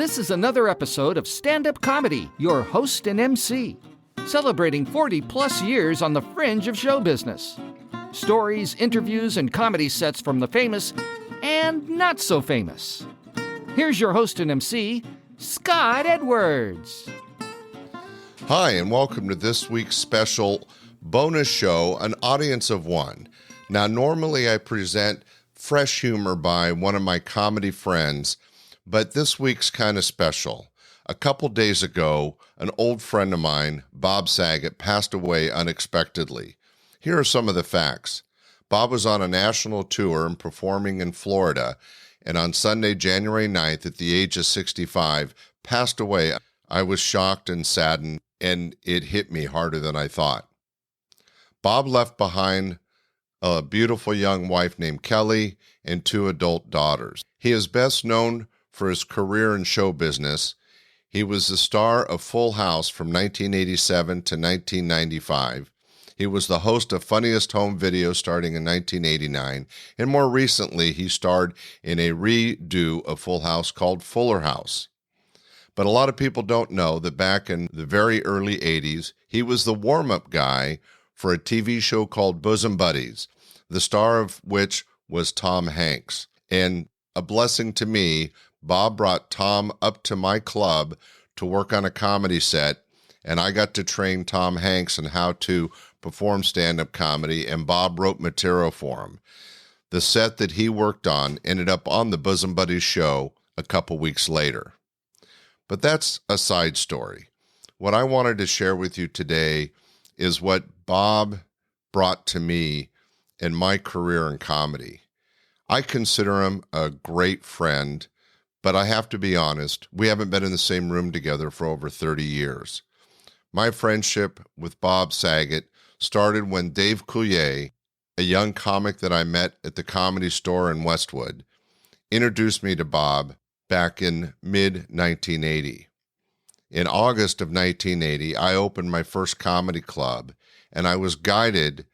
This is another episode of Standup Comedy, your host and MC, celebrating 40-plus years on the fringe of show business. Stories, interviews, and comedy sets from the famous and not so famous. Here's your host and MC, Scott Edwards. Hi, and welcome to this week's special bonus show, An Audience of One. Now, normally I present fresh humor by one of my comedy friends, but this week's kind of special. A couple days ago, an old friend of mine, Bob Saget, passed away unexpectedly. Here are some of the facts. Bob was on a national tour and performing in Florida, and on Sunday, January 9th, at the age of 65, passed away. I was shocked and saddened, and it hit me harder than I thought. Bob left behind a beautiful young wife named Kelly and 2 adult daughters. He is best known for his career in show business. He was the star of Full House from 1987 to 1995. He was the host of Funniest Home Video starting in 1989, and more recently he starred in a redo of Full House called Fuller House. But a lot of people don't know that back in the very early 80s, he was the warm-up guy for a TV show called Bosom Buddies, the star of which was Tom Hanks. And a blessing to me, Bob brought Tom up to my club to work on a comedy set, and I got to train Tom Hanks on how to perform stand-up comedy, and Bob wrote material for him. The set that he worked on ended up on the Bosom Buddies show a couple weeks later. But that's a side story. What I wanted to share with you today is what Bob brought to me in my career in comedy. I consider him a great friend, but I have to be honest, we haven't been in the same room together for over 30 years. My friendship with Bob Saget started when Dave Coulier, a young comic that I met at the Comedy Store in Westwood, introduced me to Bob back in mid-1980. In August of 1980, I opened my first comedy club, and I was guided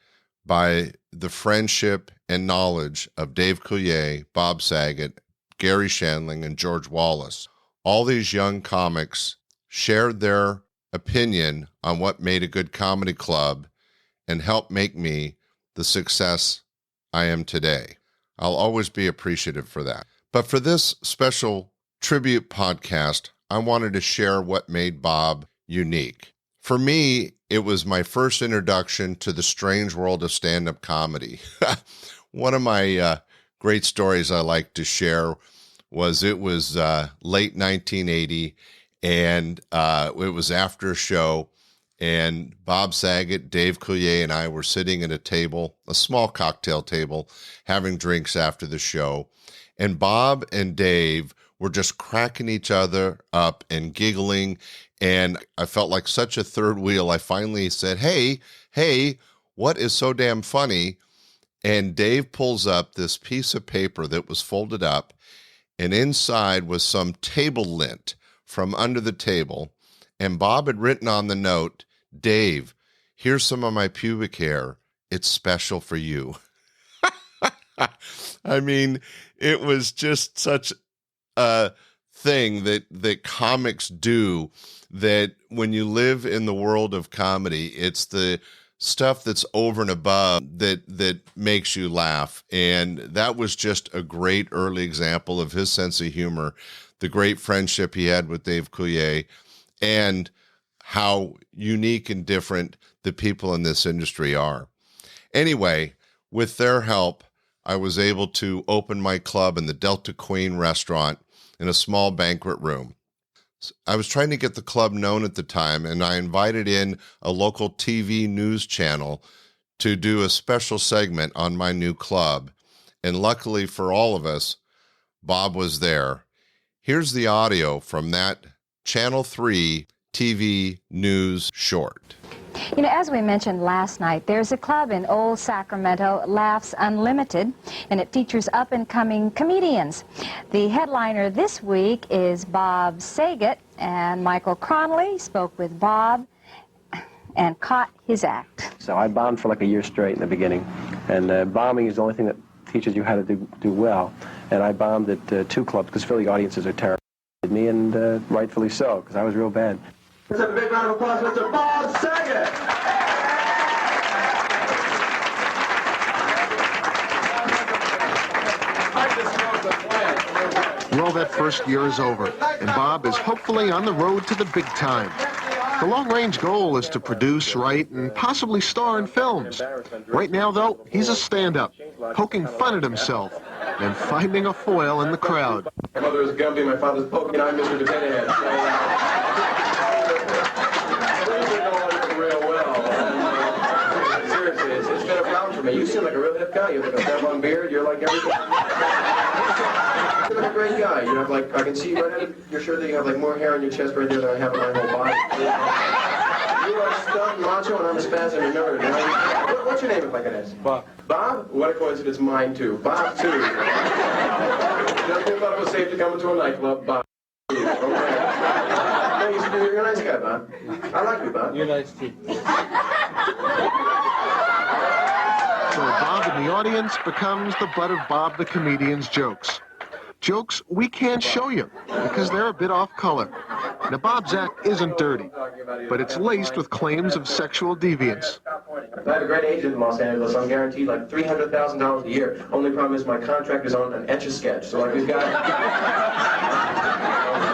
by the friendship and knowledge of Dave Coulier, Bob Saget, Gary Shandling, and George Wallace. All these young comics shared their opinion on what made a good comedy club and helped make me the success I am today. I'll always be appreciative for that. But for this special tribute podcast, I wanted to share what made Bob unique. For me, it was my first introduction to the strange world of stand-up comedy. One of my great stories I like to share was it was late 1980, and it was after a show, and Bob Saget, Dave Coulier, and I were sitting at a table, a small cocktail table, having drinks after the show, and Bob and Dave were just cracking each other up and giggling, and I felt like such a third wheel. I finally said, hey, what is so damn funny? And Dave pulls up this piece of paper that was folded up, and inside was some table lint from under the table, and Bob had written on the note, "Dave, here's some of my pubic hair. It's special for you." I mean, it was just such a thing that comics do, that when you live in the world of comedy, it's the stuff that's over and above that makes you laugh. And that was just a great early example of his sense of humor, the great friendship he had with Dave Coulier, and how unique and different the people in this industry are. Anyway, with their help, I was able to open my club in the Delta Queen restaurant in a small banquet room. I was trying to get the club known at the time, and I invited in a local TV news channel to do a special segment on my new club. And luckily for all of us, Bob was there. Here's the audio from that Channel 3 TV news short. You know, as we mentioned last night, there's a club in Old Sacramento, Laughs Unlimited, and it features up-and-coming comedians. The headliner this week is Bob Saget, and Michael Connolly spoke with Bob and caught his act. So I bombed for like a year straight in the beginning, and bombing is the only thing that teaches you how to do well. And I bombed at 2 clubs because Philly audiences are terrible. me, and rightfully so, because I was real bad. Let's have a big round of applause, Mr. Bob Saget! Well, that first year is over, and Bob is hopefully on the road to the big time. The long-range goal is to produce, write, and possibly star in films. Right now, though, he's a stand-up, poking fun at himself and finding a foil in the crowd. My mother is Gumby, my father's Pokey, and I'm Mr. Potato Head. Real well. Seriously, it's been a problem for me. You seem like a real hip guy. You have like a Chevron beard. You're like everything. You're like a great guy. You have like, I can see right out of your shirt that you have like more hair on your chest right there than I have on my whole body. You are stunned macho and I'm a spasm nerd. You know? What's your name if I can ask? Bob. Bob? What a coincidence, mine too. Bob too. Just thought it was safe to come into a nightclub. Bob. Okay. You're a nice guy, Bob. I like you, Bob. You're nice too. So Bob in the audience becomes the butt of Bob the comedian's jokes. Jokes we can't show you because they're a bit off color. Now, Bob's act isn't dirty, but it's laced with claims of sexual deviance. I have a great agent in Los Angeles. I'm guaranteed like $300,000 a year. Only problem is my contract is on an Etch-a-Sketch. So like we've got a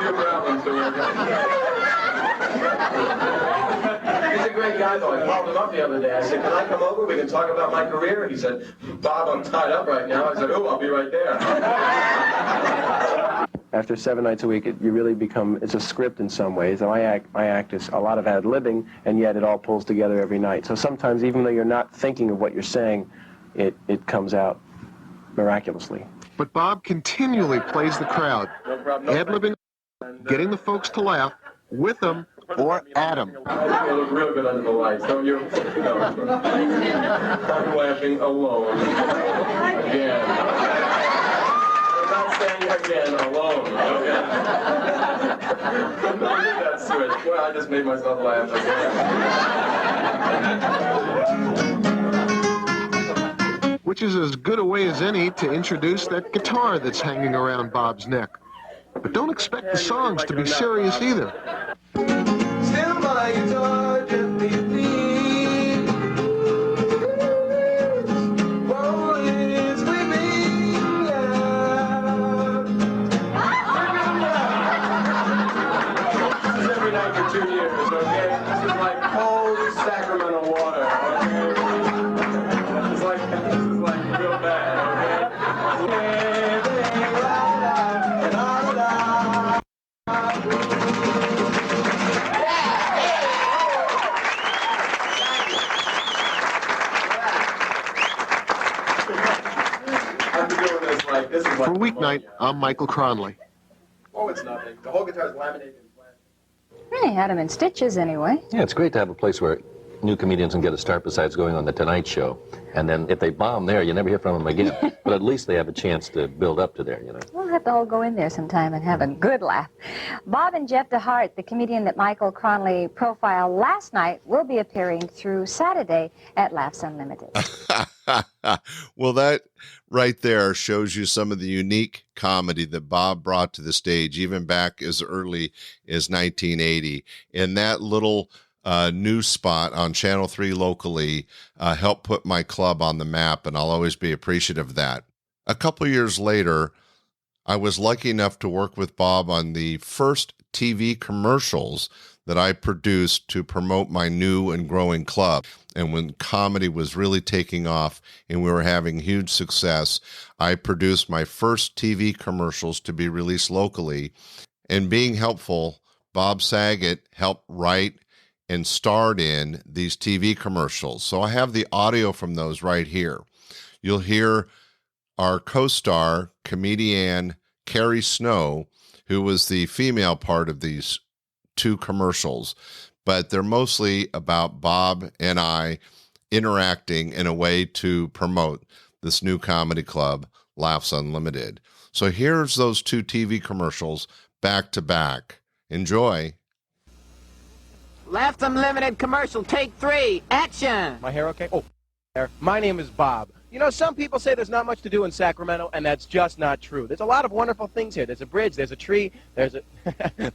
few problems to work out. He's a great guy though. I called him up the other day. I said, can I come over? We can talk about my career. He said, Bob, I'm tied up right now. I said, oh, I'll be right there. After 7 nights a week, you really become, it's a script in some ways. And my act is a lot of ad-libbing, and yet it all pulls together every night. So sometimes, even though you're not thinking of what you're saying, it comes out miraculously. But Bob continually plays the crowd, ad-libbing, getting the folks to laugh with him or at him. You look real good under the lights, don't you? No. I'm laughing alone. Again. I'm not saying again alone. Okay. That's switch. Well, I just made myself laugh again. Which is as good a way as any to introduce that guitar that's hanging around Bob's neck. But don't expect the songs to be serious either. Still my guitar gently please. While it's sweeping out. This is every night for 2 years, okay? This is like cold Sacramento water, okay? This is like real bad, okay? For Weeknight, I'm Michael Cronley. Oh, it's nothing. The whole guitar is laminated in plastic. He had him in stitches anyway. Yeah, it's great to have a place where new comedians can get a start besides going on The Tonight Show. And then if they bomb there, you never hear from them again. But at least they have a chance to build up to there, you know. We'll have to all go in there sometime and have a good laugh. Bob and Jeff DeHart, the comedian that Michael Cronley profiled last night, will be appearing through Saturday at Laughs Unlimited. Well, that right there shows you some of the unique comedy that Bob brought to the stage, even back as early as 1980. And that little news spot on Channel 3 locally helped put my club on the map, and I'll always be appreciative of that. A couple years later, I was lucky enough to work with Bob on the first TV commercials that I produced to promote my new and growing club. And when comedy was really taking off and we were having huge success, I produced my first TV commercials to be released locally. And being helpful, Bob Saget helped write and starred in these TV commercials. So I have the audio from those right here. You'll hear our co-star, comedian Carrie Snow, who was the female part of these two commercials, but they're mostly about Bob and I interacting in a way to promote this new comedy club, Laughs Unlimited. So here's those two TV commercials back to back. Enjoy. Laughs Unlimited commercial, take 3, action! My hair okay? Oh, hair. My name is Bob. You know, some people say there's not much to do in Sacramento, and that's just not true. There's a lot of wonderful things here. There's a bridge, there's a tree, there's a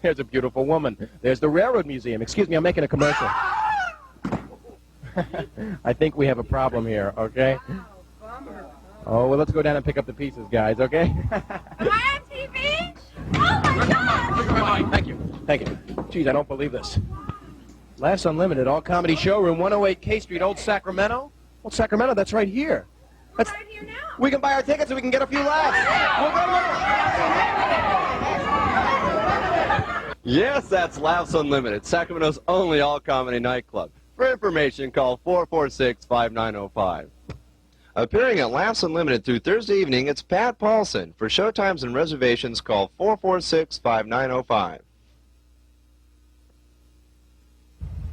there's a beautiful woman. There's the Railroad Museum. Excuse me, I'm making a commercial. I think we have a problem here, okay? Oh, well, let's go down and pick up the pieces, guys, okay? Am I on TV? Oh, my God! Thank you. Thank you. Geez, I don't believe this. Laughs Unlimited, All Comedy Showroom, 108 K Street, Old Sacramento. Old Sacramento, that's right here. That's, Right here now. we can buy our tickets so we can get a few laughs. We'll go to Yes, that's Laughs Unlimited, Sacramento's only all-comedy nightclub. For information, call 446-5905. Appearing at Laughs Unlimited through Thursday evening, it's Pat Paulson. For showtimes and reservations, call 446-5905.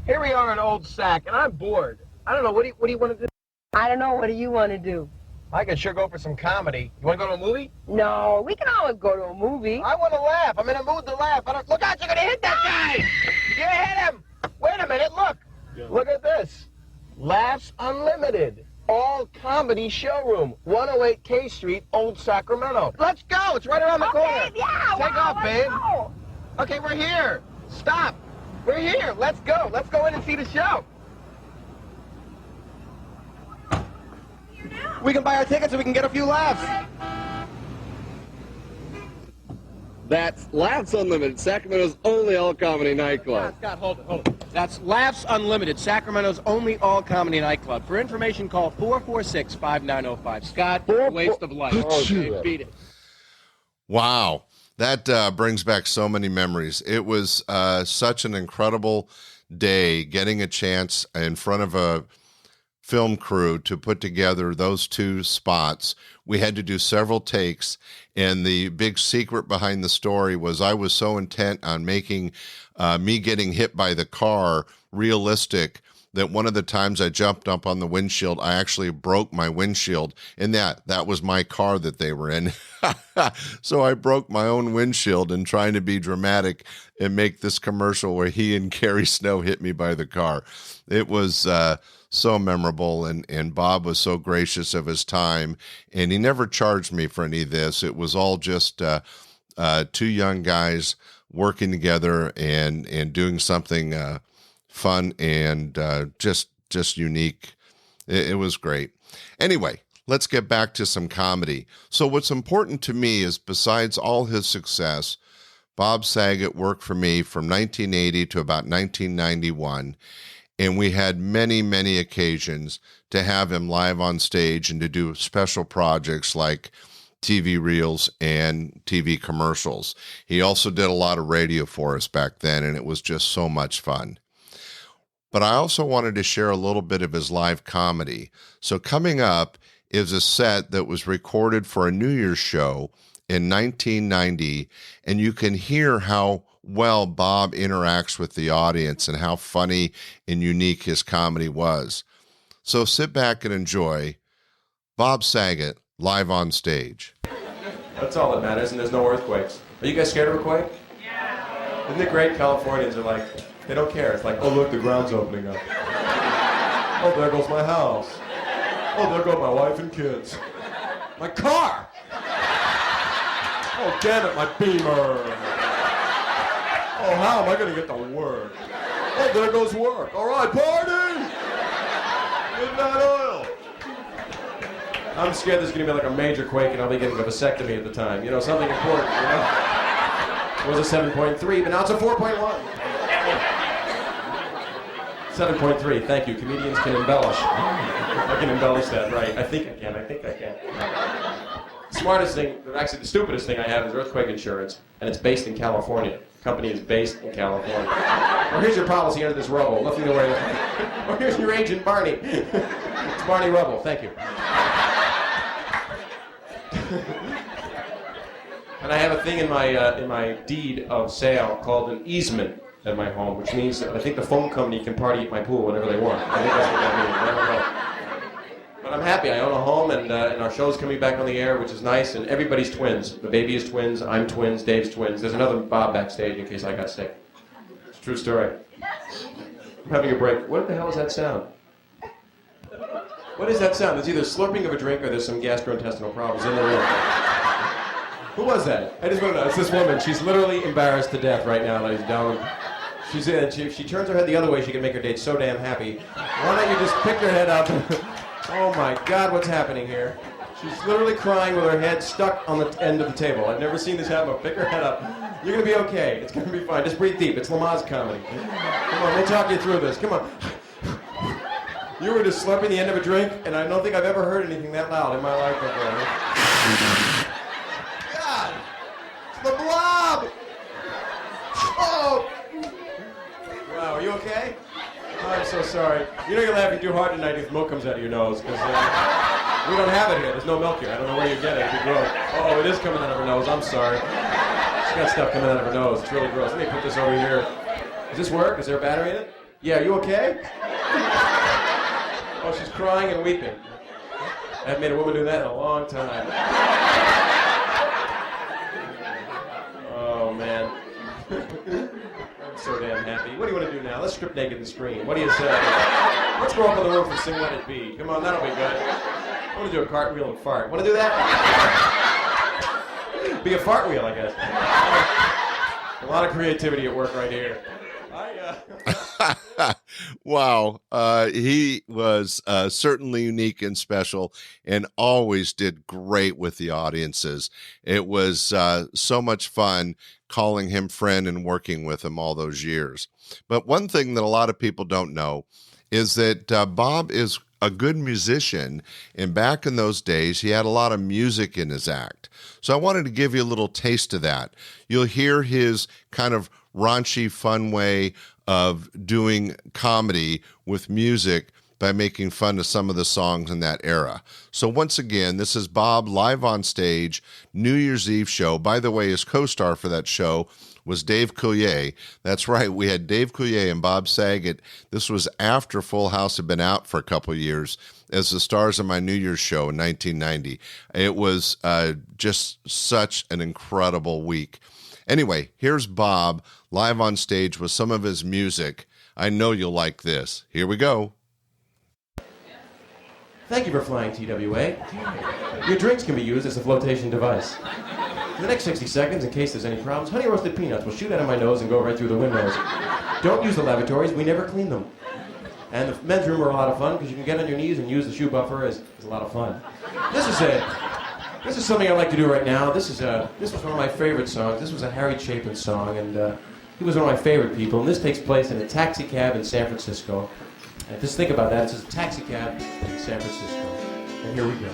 Here we are in Old Sac, and I'm bored. I don't know, what do you want to do? I don't know. What do you want to do? I could sure go for some comedy. You want to go to a movie? No, we can always go to a movie. I want to laugh. I'm in a mood to laugh. Look out, you're going to hit that guy! You hit him! Wait a minute, look. Look at this. Laughs Unlimited. All Comedy Showroom. 108 K Street, Old Sacramento. Let's go. It's right around the corner. Yeah, Take off, babe. Go. Okay, we're here. Stop. We're here. Let's go. Let's go in and see the show. We can buy our tickets so we can get a few laughs. That's Laughs Unlimited, Sacramento's only all-comedy nightclub. Scott, hold it. That's Laughs Unlimited, Sacramento's only all-comedy nightclub. For information, call 446-5905. Scott, waste of life. Okay, beat it. Wow. That brings back so many memories. It was such an incredible day getting a chance in front of a film crew to put together those two spots. We had to do several takes, and the big secret behind the story was I was so intent on making me getting hit by the car realistic that one of the times I jumped up on the windshield, I actually broke my windshield, and that was my car that they were in. So I broke my own windshield in trying to be dramatic and make this commercial where he and Carrie Snow hit me by the car. It was so memorable, and Bob was so gracious of his time, and he never charged me for any of this. It was all just two young guys working together and doing something fun and just unique. It was great. Anyway, let's get back to some comedy. So what's important to me is, besides all his success, Bob Saget worked for me from 1980 to about 1991, and we had many, many occasions to have him live on stage and to do special projects like TV reels and TV commercials. He also did a lot of radio for us back then, and it was just so much fun. But I also wanted to share a little bit of his live comedy. So coming up is a set that was recorded for a New Year's show in 1990, and you can hear how well Bob interacts with the audience and how funny and unique his comedy was. So sit back and enjoy Bob Saget live on stage. That's all that matters, and there's no earthquakes. Are you guys scared of a quake? Yeah. Isn't it great? Californians are like, they don't care. It's like, oh, look, the ground's opening up. Oh, there goes my house. Oh, there go my wife and kids. My car! Oh, damn it, my Beamer. Oh, how am I going to get to work? Oh, there goes work. All right, party! Midnight oil. I'm scared there's going to be like a major quake and I'll be getting a vasectomy at the time. You know, something important, you know? It was a 7.3, but now it's a 4.1. 7.3, thank you. Comedians can embellish. I can embellish that, right. I think I can. Smartest thing, actually the stupidest thing I have is earthquake insurance, and it's based in California. The company is based in California. Or here's your policy under this rubble. Nothing to worry about. Or here's your agent, Barney. It's Barney Rubble, thank you. And I have a thing in my deed of sale called an easement at my home, which means that I think the phone company can party at my pool whenever they want. I think that's what that means. I don't know. But I'm happy. I own a home, and our show's coming back on the air, which is nice, and everybody's twins. The baby is twins, I'm twins, Dave's twins. There's another Bob backstage in case I got sick. It's a true story. I'm having a break. What the hell is that sound? What is that sound? There's either slurping of a drink or there's some gastrointestinal problems in the room. Who was that? I just want to know. It's this woman. She's literally embarrassed to death right now, ladies and gentlemen. She's in. If she turns her head the other way, she can make her date so damn happy. Why don't you just pick her head up? Oh my God, what's happening here? She's literally crying with her head stuck on the end of the table. I've never seen this happen. Pick her head up. You're gonna be okay. It's gonna be fine. Just breathe deep. It's Lamaze comedy. Come on, we'll talk you through this. Come on. You were just slurping the end of a drink, and I don't think I've ever heard anything that loud in my life before. God! It's the blob! Oh! Wow, are you okay? Oh, I'm so sorry. You know you're laughing too hard tonight if milk comes out of your nose, because we don't have it here. There's no milk here. I don't know where you get it. It'd be gross. Oh, it is coming out of her nose. I'm sorry. She's got stuff coming out of her nose. It's really gross. Let me put this over here. Does this work? Is there a battery in it? Yeah, are you okay? Oh, she's crying and weeping. I haven't made a woman do that in a long time. Oh, man. I'm so damn happy. What do you want to do now? Let's strip naked and scream. What do you say? Let's go up on the roof and sing Let It Be. Come on, that'll be good. I want to do a cartwheel and fart. Want to do that? Be a fart wheel, I guess. A lot of creativity at work right here. Wow. He was certainly unique and special and always did great with the audiences. It was so much fun calling him friend and working with him all those years. But one thing that a lot of people don't know is that Bob is a good musician, and back in those days, he had a lot of music in his act. So I wanted to give you a little taste of that. You'll hear his kind of raunchy, fun way of doing comedy with music by making fun of some of the songs in that era. So once again, this is Bob live on stage, New Year's Eve show. By the way, his co-star for that show was Dave Coulier. That's right, we had Dave Coulier and Bob Saget. This was after Full House had been out for a couple of years as the stars of my New Year's show in 1990. It was just such an incredible week. Anyway, here's Bob live on stage with some of his music. I know you'll like this. Here we go. Thank you for flying TWA. Your drinks can be used as a flotation device. For the next 60 seconds, in case there's any problems, honey roasted peanuts will shoot out of my nose and go right through the windows. Don't use the lavatories, we never clean them. And the men's room are a lot of fun because you can get on your knees and use the shoe buffer as a lot of fun. This is something I like to do right now. This was one of my favorite songs. This was a Harry Chapin song, and he was one of my favorite people. And this takes place in a taxi cab in San Francisco. And just think about that. It's a taxi cab in San Francisco. And here we go.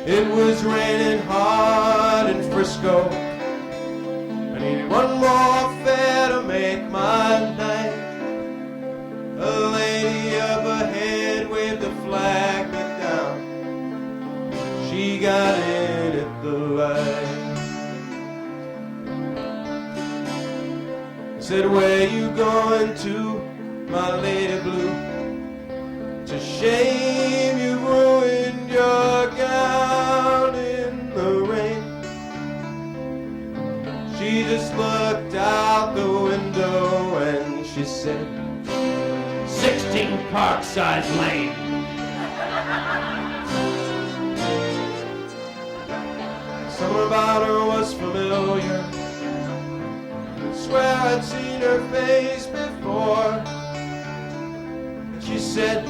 It was raining hard in Frisco. I needed one more fare to make my night. A lady up ahead waved the flag back down. She got in at the light. I said, where you going to, my lady blue? It's a shame you ruined your gown in the rain. She just looked out the window and she said, 16 Parkside Lane. Something about her was familiar. I swear I'd seen her face before. And she said,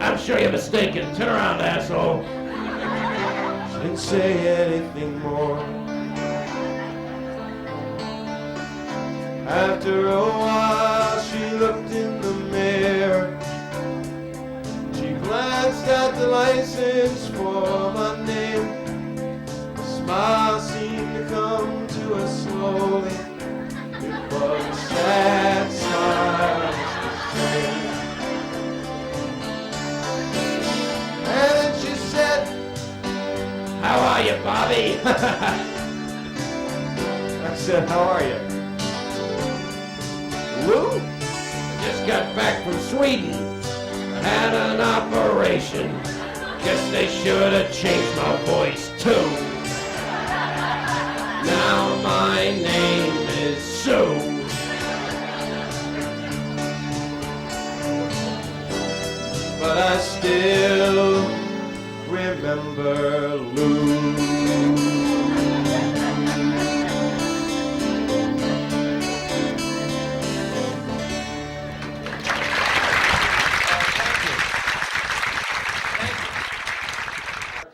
I'm sure you're mistaken. Turn around, asshole. She didn't say anything more. After a while, she looked in the mirror. She glanced at the license for my name. A smile seemed to come to her slowly. It was a sad smile, just the same. And then she said, how are you, Bobby? I said, how are you? Lou? I just got back from Sweden. Had an operation. Guess they should have changed my voice too. Now my name is Sue. still remember Lou.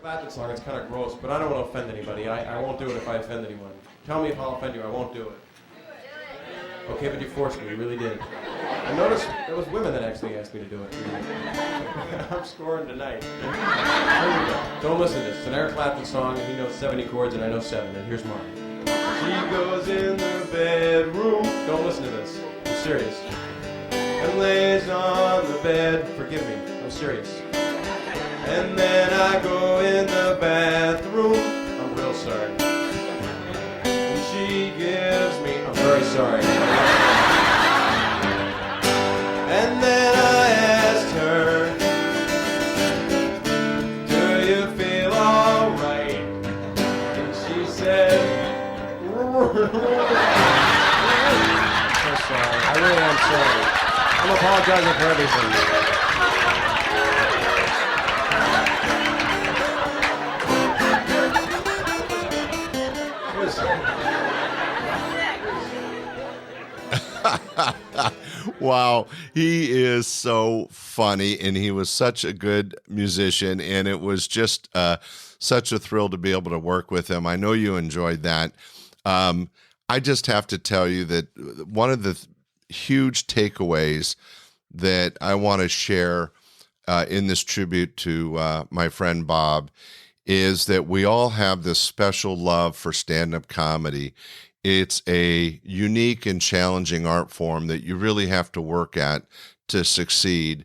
Classic song, it's kind of gross, but I don't want to offend anybody. I won't do it if I offend anyone. Tell me if I'll offend you, I won't do it. Okay, but you forced me, you really did. I noticed there was women that actually asked me to do it. I'm scoring tonight. Don't listen to this. It's an Eric Clapton song, and he knows 70 chords, and I know 7, and here's mine. She goes in the bedroom. Don't listen to this. I'm serious. And lays on the bed. Forgive me. I'm serious. And then I go in the bathroom. I'm real sorry. And she gives me. I'm very sorry. And then I asked her, do you feel alright? And she said, so sorry. I really am sorry. I'm apologizing for everything. Wow, he is so funny, and he was such a good musician, and it was just such a thrill to be able to work with him. I know you enjoyed that. I just have to tell you that one of the huge takeaways that I want to share in this tribute to my friend Bob is that we all have this special love for stand-up comedy. It's a unique and challenging art form that you really have to work at to succeed,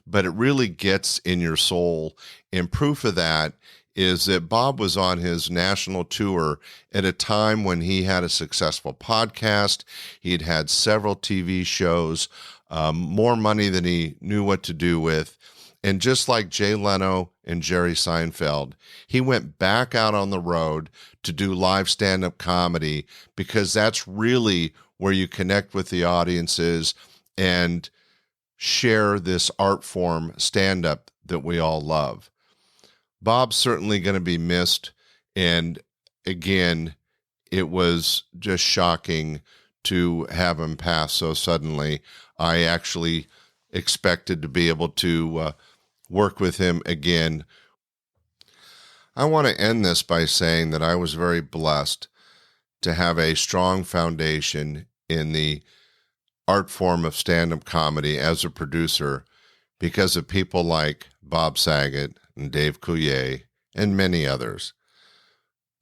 but it really gets in your soul. And proof of that is that Bob was on his national tour at a time when he had a successful podcast. He'd had several TV shows, more money than he knew what to do with. And just like Jay Leno and Jerry Seinfeld, he went back out on the road to do live stand-up comedy because that's really where you connect with the audiences and share this art form stand-up that we all love. Bob's certainly going to be missed, and again, it was just shocking to have him pass so suddenly. I actually expected to be able to work with him again. I want to end this by saying that I was very blessed to have a strong foundation in the art form of stand-up comedy as a producer because of people like Bob Saget and Dave Coulier and many others.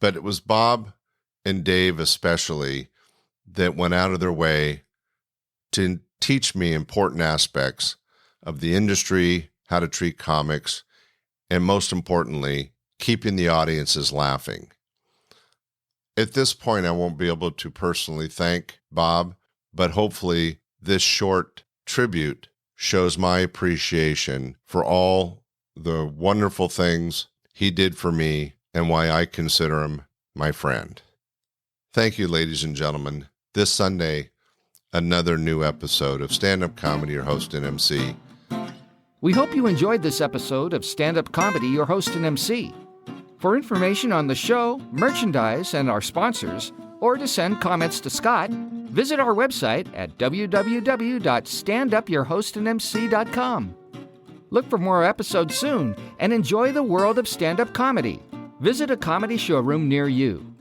But it was Bob and Dave especially that went out of their way to teach me important aspects of the industry, how to treat comics, and most importantly, keeping the audiences laughing. At this point, I won't be able to personally thank Bob, but hopefully this short tribute shows my appreciation for all the wonderful things he did for me and why I consider him my friend. Thank you, ladies and gentlemen. This Sunday, another new episode of Stand-Up Comedy, your host and MC. We hope you enjoyed this episode of Stand-Up Comedy, your host and MC. For information on the show, merchandise, and our sponsors, or to send comments to Scott, visit our website at www.standupyourhostandmc.com. Look for more episodes soon and enjoy the world of stand-up comedy. Visit a comedy showroom near you.